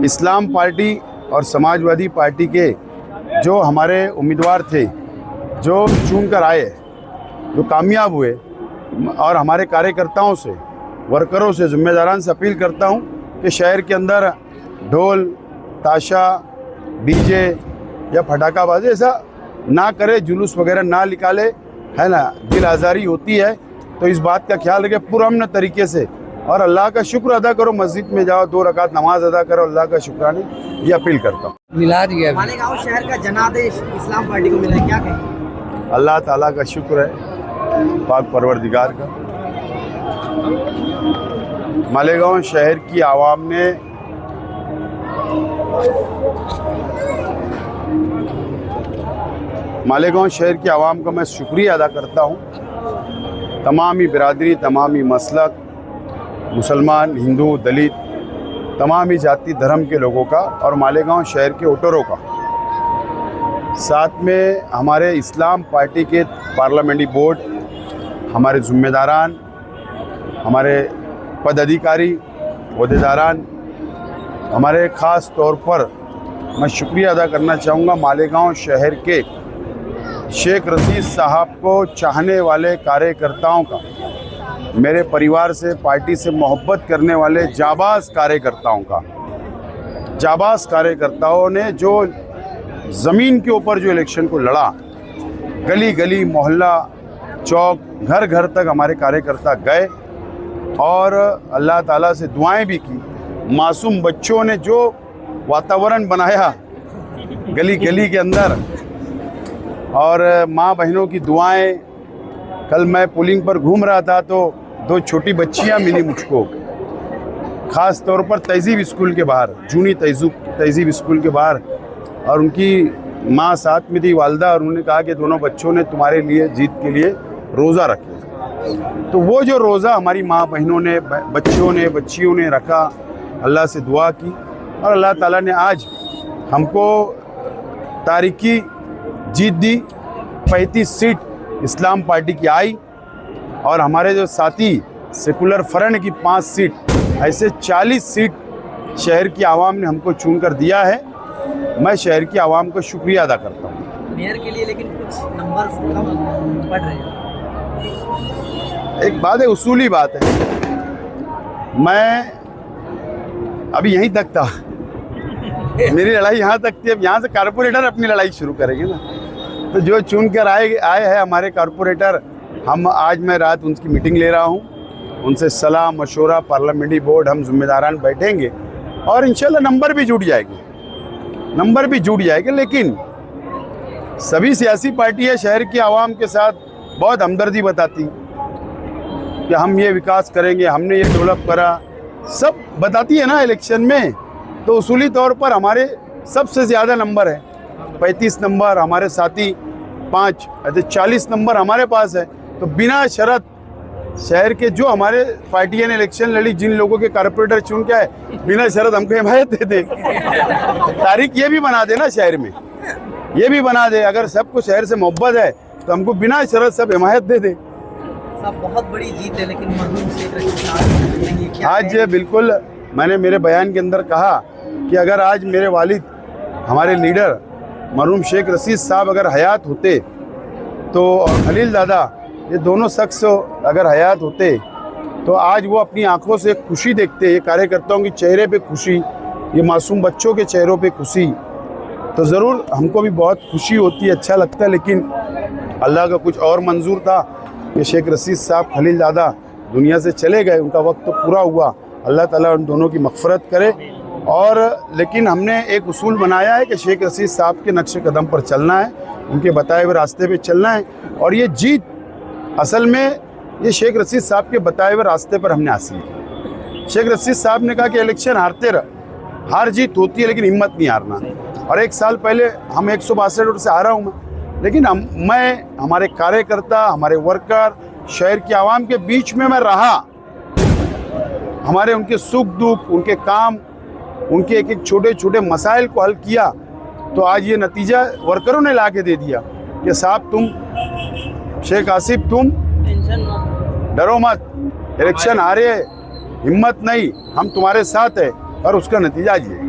इस्लाम party और Samajwadi party के जो हमारे उम्मीदवार थे, जो चुन कर आए, जो कामयाब हुए, और हमारे कार्यकर्ताओं से, वर्करों से, जिम्मेदारान से अपील करता हूं कि शहर के अंदर ढोल, ताशा, डीजे या पटाखाबाजी ऐसा ना करे, जुलूस वगैरह ना निकाले, है ना। दिल आज़ारी होती है, तो इस बात का ख्याल रखें पुरअमन तरीके से, और अल्लाह का शुक्र अदा करो। मस्जिद में जाओ, 2 रकात नमाज अदा करो, अल्लाह का शुक्राना, ये अपील करता हूँ। मिला दिया मालेगांव शहर का जनादेश इस्लाम पार्टी को मिला है, क्या कहें? अल्लाह ताला का शुक्र है, पाक परवरदिगार का। मालेगांव शहर की आवाम ने मालेगांव शहर की आवाम का मैं शुक्रिया अदा करता हूँ। तमामी बिरादरी, तमामी मसलक, मुसलमान, हिंदू, दलित, तमामी जाति धर्म के लोगों का, और मालेगांव शहर के वोटरों का, साथ में हमारे इस्लाम पार्टी के पार्लियामेंट्री बोर्ड, हमारे ज़िम्मेदारान, हमारे पदाधिकारी, ओहदेदारान, हमारे ख़ास तौर पर मैं शुक्रिया अदा करना चाहूँगा मालेगांव शहर के शेख रशीद साहब को चाहने वाले कार्यकर्ताओं का, मेरे परिवार से, पार्टी से मोहब्बत करने वाले जाबाज कार्यकर्ताओं का। जाबाज कार्यकर्ताओं ने जो ज़मीन के ऊपर जो इलेक्शन को लड़ा, गली गली, मोहल्ला, चौक, घर घर तक हमारे कार्यकर्ता गए और अल्लाह ताला से दुआएं भी की। मासूम बच्चों ने जो वातावरण बनाया गली गली के अंदर, और माँ बहनों की दुआएं। कल मैं पोलिंग पर घूम रहा था तो 2 छोटी बच्चियां मिली मुझको, ख़ास तौर पर तहज़ीब स्कूल के बाहर, जूनी तहज़ीब स्कूल के बाहर, और उनकी माँ साथ में थी, वालदा, और उन्होंने कहा कि दोनों बच्चों ने तुम्हारे लिए, जीत के लिए रोज़ा रखे। तो वो जो रोज़ा हमारी माँ बहनों ने, बच्चियों ने रखा, अल्लाह से दुआ की, और अल्लाह ताला ने आज हमको तारीखी जीत दी। 35 सीट इस्लाम पार्टी की आई, और हमारे जो साथी सेकुलर फ्रंट की 5 सीट, ऐसे 40 सीट शहर की आवाम ने हमको चुनकर दिया है। मैं शहर की आवाम को शुक्रिया अदा करता हूँ। मेयर के लिए लेकिन कुछ नंबर कम पड़ रहे हैं। एक बात है, उसूली बात है, मैं अभी यहीं तक था, मेरी लड़ाई यहाँ तक थी। अब यहाँ से कारपोरेटर अपनी लड़ाई शुरू करेंगे ना, तो जो चुन कर आए हैं हमारे कारपोरेटर, हम आज मैं रात उनकी मीटिंग ले रहा हूँ, उनसे सलाह मशवरा, पार्लियामेंट्री बोर्ड, हम जिम्मेदारान बैठेंगे और इंशाल्लाह नंबर भी जुट जाएगी। लेकिन सभी सियासी पार्टियाँ शहर की आवाम के साथ बहुत हमदर्दी बताती कि हम ये विकास करेंगे, हमने ये डेवलप करा, सब बताती है ना इलेक्शन में। तो उसूली तौर पर हमारे सबसे ज़्यादा नंबर है, 35 नंबर, हमारे साथी 5, ऐसे 40 नंबर हमारे पास है। तो बिना शर्त शहर के जो हमारे पार्टियां ने इलेक्शन लड़ी, जिन लोगों के कारपोरेटर चुन के आए, बिना शर्त हमको हिमायत दे दे। तारीख ये भी बना दे ना शहर में, ये भी बना दे, अगर सबको शहर से मोहब्बत है तो हमको बिना शर्त सब हिमायत दे दे। सब बहुत बड़ी जीत है, लेकिन मरहूम शेख रशीद साहब आज बिल्कुल मैंने मेरे बयान के अंदर कहा कि अगर आज मेरे वालिद, हमारे लीडर मरहूम शेख रशीद साहब अगर हयात होते तो, और खलील दादा, ये दोनों शख्स अगर हयात होते तो आज वो अपनी आंखों से खुशी देखते, ये कार्यकर्ताओं के चेहरे पे खुशी, ये मासूम बच्चों के चेहरों पे खुशी, तो ज़रूर हमको भी बहुत खुशी होती है, अच्छा लगता है। लेकिन अल्लाह का कुछ और मंजूर था कि शेख रशीद साहब, खलील दादा दुनिया से चले गए, उनका वक्त तो पूरा हुआ, अल्लाह ताला उन दोनों की मग़फ़िरत करे। और लेकिन हमने एक उसूल बनाया है कि शेख रशीद साहब के नक्शे कदम पर चलना है, उनके बताए हुए रास्ते पे चलना है, और ये जीत असल में ये शेख रशीद साहब के बताए हुए रास्ते पर हमने हासिल की। शेख रशीद साहब ने कहा कि इलेक्शन हारते रह, हार जीत होती है लेकिन हिम्मत नहीं हारना। और 1 साल पहले हम 162 वोट से हारा हूँ मैं, लेकिन हमारे कार्यकर्ता, हमारे वर्कर, शहर की आवाम के बीच में मैं रहा, हमारे उनके सुख दुख, उनके काम, उनके एक एक छोटे छोटे मसाइल को हल किया। तो आज ये नतीजा वर्करों ने ला के दे दिया कि साहब तुम, शेख आसिफ तुम डरो मत, इलेक्शन हारे, हिम्मत नहीं, हम तुम्हारे साथ है, और उसका नतीजा ये है।